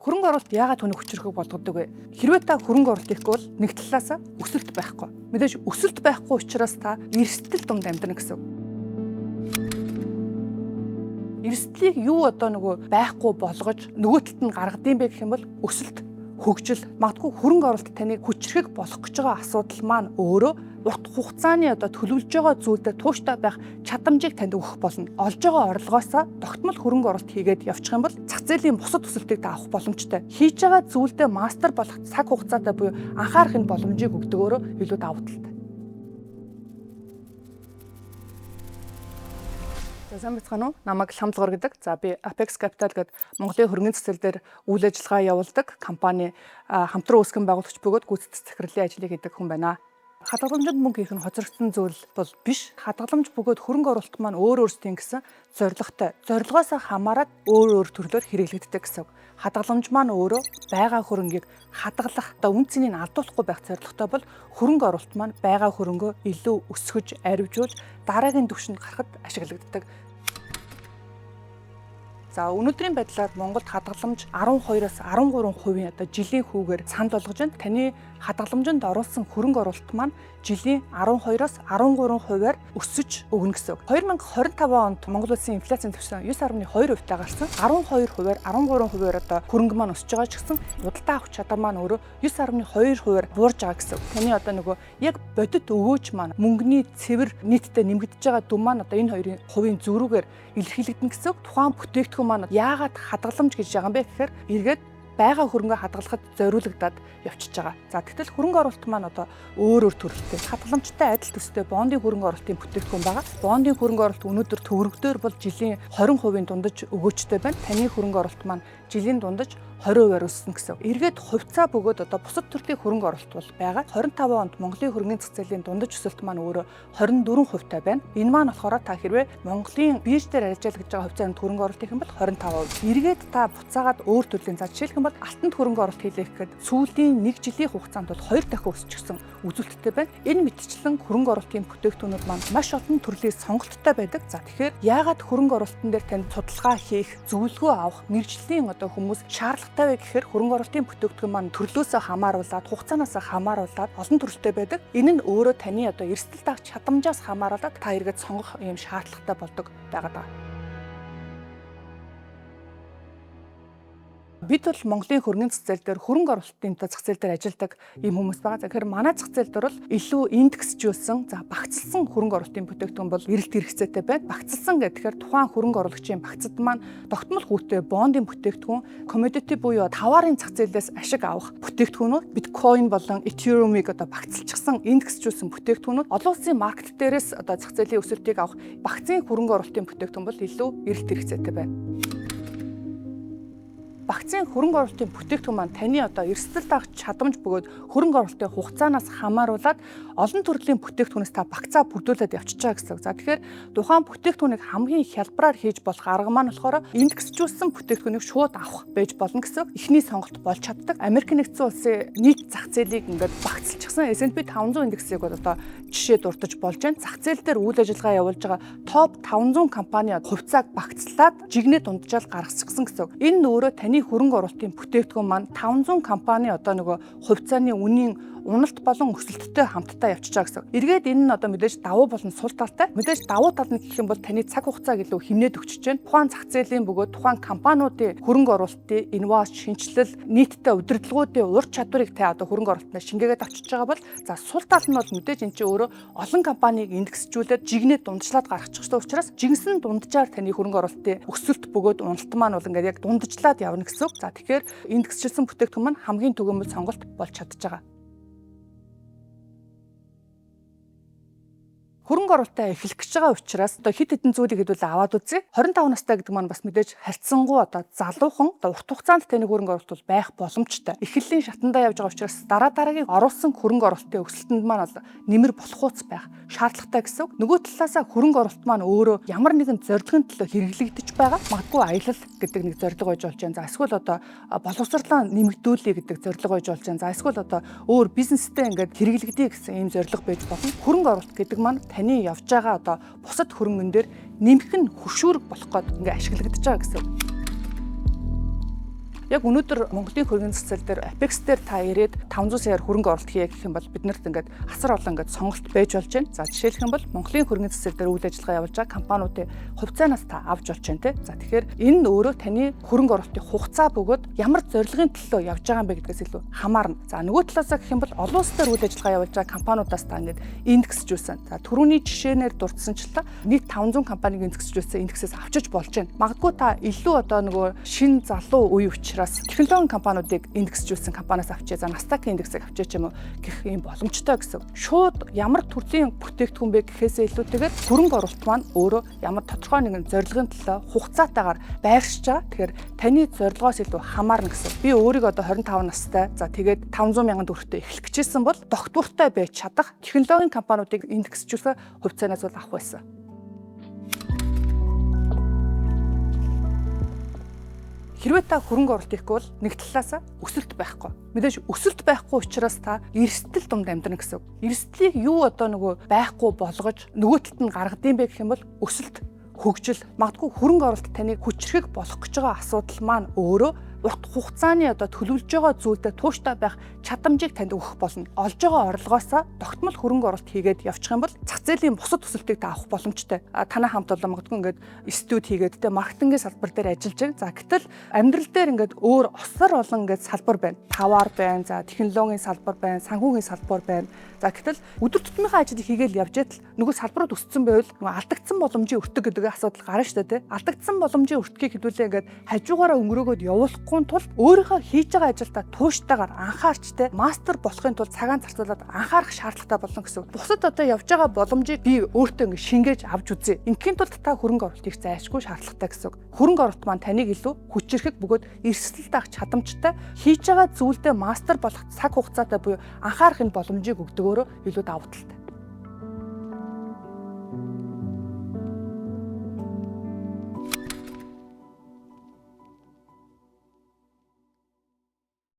Хөрөнгө оруулалт яагаад түүнийг хүчрхэг болгодог вэ? Хэрвээ та хөрөнгө оруулалт хийхгүй бол нэг талаасаа өсөлт байхгүй. Мэдээж өсөлт байхгүй учраас та эрсдэл дунд амьдрна гэсэн. Эрсдлийг юу байхгүй болгож нөгөө талд нь гаргадсан бэ гэх юм бол өсөлт, хөгжил, магадгүй хөрөнгө оруулалт таныг хүчрхэг болгох гэж байгаа асуудал маань өөрөө урт хугацааны төлөвлөж байгаа зүйлдээ тууштай байх чадамжийг танд өгөх болно. Олж байгаа орлогоосоо тогтмол хөрөнгө оруулалт хийгээд явчих юм бол зах зээлийн бусад өсөлтийг та авах боломжтой. Хийж байгаа зүйлдээ мастер болох цаг хугацаатай буюу анхаарахын боломжийг өгдөгөөрөө илүү давуу талтай. Сайн бацгаана уу? Намайг Ламлгор гэдэг. За би Apex Capital гэдэг Монголын хөрөнгөний цэцэл дээр үйл ажиллагаа явуулдаг компани хамтран үүсгэн байгуулагч бөгөөд гүйцэтгэх захирлын ажлыг хийдэг хүн байна. Хадгаламжид мөнгө хийх нь хоцрогдсон зүйл бол биш. Хадгаламж бөгөөд хөрөнгө оруулалт маань өөр өөрсдийн гэсэн зорилготой. Зорилгоос хамаарат өөр төрлөөр хэрэглэгддэг гэсэн. Хадгаламж маань өөрөө байгаа хөрөнгийг хадгалах, үн цэнийг алдуулахгүй байх зорилготой бол хөрөнгө оруулалт маань байгаа хөрөнгөө илүү өсгөж, арвижуулж дараагийн түвшинд гарахад ашиглагддаг. За өнөөдрийн байдлаар Монголд хадгаламж 12-аас 13% жилийн хүүгээр санд болгож байна. Таны хадгаламжинд оруулсан хөрөнгө оруулалт маань жилийн 12-аас 13%-аар өсөж өгнө гэсэн үг. 2025 онд Монгол улсын инфляцийн түвшин 9.2%-тай гарсан. 12%-аар 13%-аар хөрөнгө маань өсөж байгаа ч гэсэн худалдаа авах чадвар маань өөрөө 9.2%-аар буурж байгаа гэсэн үг. Таны яг бодит өгөөж маань мөнгөний цэвэр нийтдээ нэмэгдэж байгаа дүн маань энэ хоёрын хувийн зөрүүгээр илэрхийлэгдэнэ гэсэн үг. Тухайн бүтээгдэхүүн маань яагаад хадгаламж гэж байгаа юм бэ гэхээр эргээд байгаа хөрөнгөө хадгалахад зориулагдаад явчихж байгаа. За тэгтэл хөрөнгө оруулалт маань өөр төрөлтэй. Хадгаламжтай адил төстэй бондын хөрөнгө оруулалтын бүтээгдэхүүн байгаа. Бондын хөрөнгө оруулалт өнөөдөр төгрөгдөр бол жилийн 20% дундаж өгөөжтэй байна. Таны хөрөнгө оруулалт маань жилийн дундаж 20%-аар өссөн гэсэн. Эргээд хувьцаа бөгөөд бусад төрлийн хөрөнгө оруулалт бол байгаа. 25 онд Монголын хөрөнгөний зах зээлийн дундаж өсөлт маань өөрөө 24% байна. Энэ маань болохоор та хэрвээ Монголын бирж дээр ажиллаж байгаа хувьцаанд хөрөнгө оруулалт хийх юм бол 25%. Эргээд та буцаагаад өөр төрлийн жишээлх юм бол алтанд хөрөнгө оруулалт хийлэх гэхэд сүүлийн 1 жилийн хугацаанд бол 2 дахин өсчихсөн үзүүлэлттэй байна. Энэ мэтчлэн хөрөнгө оруулалтын бүтээгдэхүүнүүд маань маш олон төрлийн сонголттой байдаг. За тэгэхээр яагаад хөрөнгө оруулалтын дээр танд судалгаа хийх, зөвлөгөө авах, мэргэжлийн хүмүүс шаардлагатай вэ гэхээр хөрөнгө оруулалтын бүтээгдэхүүн маань төрлөөсөө хамааруулаад, хугацаанаас хамааруулаад олон төрөлтэй байдаг. Энэ нь өөрөө таны эрсдэл даах чадамжаас хамааруулаад та эргээд сонгох юм шаардлагатай болдог байгаа. Бид бол Монголын хөрөнгөний зах зээл дээр хөрөнгө оруулалтын зах зээл дээр ажилладаг ийм хүмүүс байгаа. Тэгэхээр манай зах зээл дээр бол илүү индексжүүлсэн, багцлсан хөрөнгө оруулалтын бүтээгдэхүүн бол эрэлт хэрэгцээтэй байна. Багцлсан гэхээр тухайн хөрөнгө оруулагчийн багцад маань тогтмол хүүтэй бондын бүтээгдэхүүн, commodity буюу товарын зах зээлээс ашиг авах бүтээгдэхүүнүүд, биткойн болон этериумыг багцлчихсан индексжүүлсэн бүтээгдэхүүнүүд олон улсын маркет дээрээс зах зээлийн өсөлтийг авах багцын хөрөнгө оруулалтын бүтээгдэхүүн бол илүү эрэлт хэрэгцээтэй байна. Багцын хөрөнгө оруулалтын бүтээгдэхүүн маань таны эрсдэл даах чадамж бөгөөд хөрөнгө оруулалтын хугацаанаас хамааруулаад олон төрлийн бүтээгдэхүүнээс та багцаа бүрдүүлээд явчихж байгаа гэсэн үг. За тэгэхээр тухайн бүтээгдэхүүнийг хамгийн хялбараар хийж болох арга маань болохоор индексжүүлсэн бүтээгдэхүүнийг шууд авах байж болно гэсэн үг. Эхний сонголт болж чаддаг. Америк нэгдсэн улсын нийт зах зээлийг багцлчихсан S&P 500 индексийг жишээ дурдж болж байна. Зах зээл дээр үйл ажиллагаа явуулж байгаа топ 500 компани хувьцааг багцлаад жигнээ дунджаал гаргацсан гэсэн үг. Энэ нь өөрөө таны хөрөнгө оруулалтын бүтээгдэхүүн маань 500 компани хувьцааны үнийн уналт болон өсөлттэй хамтдаа явчихж байгаа гэсэн. Эргээд энэ нь мэдээж давуу болон сул талтай. Мэдээж давуу тал нь гэх юм бол таны цаг хугацааг илүү хэмнээд өгч чинь тухайн зах зээлийн бөгөөд тухайн компаниудын хөрөнгө оруулалтын инновац, шинжилэл, нийтдээ удирдлагуудын ур чадварыг та хөрөнгө оруулалтнаа шингээгээд авчиж байгаа бол за сул тал нь бол мэдээж энэ чинь өөрөө олон компанийг индексжүүлээд жигнээ дундчлаад гаргачихсан учраас жигнэсэн дунджаар таны хөрөнгө оруулалтын өсөлт бөгөөд уналт маань бол яг дундажлаад явна гэсэн. За тэгэхээр индексжилсэн бүтээгдэхүүн маань хамгийн түгээмэл сонголт болж чадж байгаа. Хөрөнгө оруулалтаа эхлэх гэж байгаа учраас хэд хэдэн зүйлийг хэдүүл аваад үзье. 25 настай гэдэг маань бас мэдээж харьцангуй залуухан урт хугацаанд таны хөрөнгө оруулалт бол байх боломжтой. Эхлэлийн шатандаа явж байгаа учраас дараагийн оруулсан хөрөнгө оруулалтын өсөлтөнд маань нэмэр болохуйц байх шаардлагатай гэсэн үг. Нөгөө талаасаа хөрөнгө оруулалт маань өөрөө ямар нэгэн зорилгын төлөө хэрэглэгдэж байгаа. Магадгүй аялал гэдэг нэг зорилго байж болж байна. За эсвэл боловсролоо нэмэгдүүлэе гэдэг зорилго байж болж байна. За эсвэл өөр бизнестэй хэрэглэгдэе гэсэн ийм зорилго байж болно. Хөрөнгө оруулалт гэдэг маань таны явж байгаа бусад хөрөнгөн дээр нэмэх нь хөшүүрэг болох гээд ашиглагдаж байгаа гэсэн. Яг өнөөдөр Монголын хөрөнгөний засал дээр Apex дээр та ирээд 500 саяар хөрөнгө оруулалт хийе гэх юм бол биднэрт ингээд асар олон ингээд сонголт байж болж байна. За жишээлх юм бол Монголын хөрөнгөний засал дээр үйл ажиллагаа явуулж байгаа компаниудын хувьцаанаас та авч болж байна те. За тэгэхээр энэ нь өөрөө таны хөрөнгө оруулалтын хугацаа бөгөөд ямар зорилгын төлөө явж байгаа юм бэ гэдгээс илүү хамаарна. За нөгөө талаасаа гэх юм бол олон улс дээр үйл ажиллагаа явуулж байгаа компаниудаас та ингээд индексжүүлсэн. За түрүүний жишээнээр дурдсанчлаа нийт 500 компаниг индексжүүлсэн индексээс авчиж болж байна. Магадгүй та илүү одоо нөгөө шин залуу үе учраас технологийн компаниудыг индексжүүлсэн компаниас авчиж за Nasdaq индексийг авчиж ч юм уу гэх юм боломжтой гэсэн. Шууд ямар төрлийн бүтээгдэхүүн бэ гэхээсээ илүүтэйгээр хөрөнгө оруулалт маань өөрөө ямар тодорхой нэгэн зорилгын төлөө хугацаатаагаар байршиж байгаа. Тэгэхээр таны зорилгоос илүү хамаарна гэсэн. Би өөрийгөө одоо 25 настай. За тэгээд 500 мянган төгрөгтэй эхлэх гэжсэн бол доктортой байж чадах технологийн компаниудыг индексжүүлсэн хувьцаанаас бол авах байсан. Хэрвээ та хөрөнгө оруулалт хийхгүй бол нэг талаасаа өсөлт байхгүй. Мэдээж өсөлт байхгүй учраас та эрсдэл дунд амьдрна гэсэн. Эрсдлийг юу одоо нөгөө байхгүй болгож нөгөө талд нь гаргадсан бэ гэх юм бол өсөлт, хөгжил, магадгүй хөрөнгө оруулалт таныг хүчрхэг болох гэж байгаа асуудал маань өөрөө урт хугацааны одоо төлөвлөж байгаа зүйлдээ тууштай байх чадамжийг танд өгөх болно. Олж байгаа орлогоосоо тогтмол хөрөнгө оруулалт хийгээд явчих юм бол зах зээлийн бусад өсөлтийг та авах боломжтой. Танай хамт олон магадгүй ингээд студ хийгээд тэ маркетингийн салбар дээр ажиллаж байна. За гэтэл амьдрал дээр ингээд өөр осор олон ингээд салбар байна. Тавар байна, за технологийн салбар байна, санхүүгийн салбар байна. За гэтэл өдөр тутмынхаа ажлыг хийгээл явж байтал нөгөө салбарууд өссөн байвал нөгөө алдагдсан боломжийн өртөг гэдэг асуудал гарна шүү дээ. Алдагдсан боломжийн өртгийг хэдүүлээ ингээд хажуугаараа өнгөрөөгөөд явуулахгүй тул өөрийнхөө хийж байгаа ажилдаа тууштайгаар анхаарч те мастер болохын тулд цагаан зарцуулаад анхаарах шаардлагатай болно гэсэн. Бусад одоо явж байгаа боломжийг би өөртөө ингээд шингээж авч үзье. Ингийн тулд та хөрөнгө оруулалтыг зайлшгүй шаардлагатай гэсэн. Хөрөнгө оруулалт маань таныг илүү хүчрэхэг бөгөөд эрсдэлтэй авах чадамжтай хийж байгаа зүйлдээ мастер болох цаг хугацаатай буюу анхаарахын боломжийг өгдөг өөрөө илүү давуу талтай.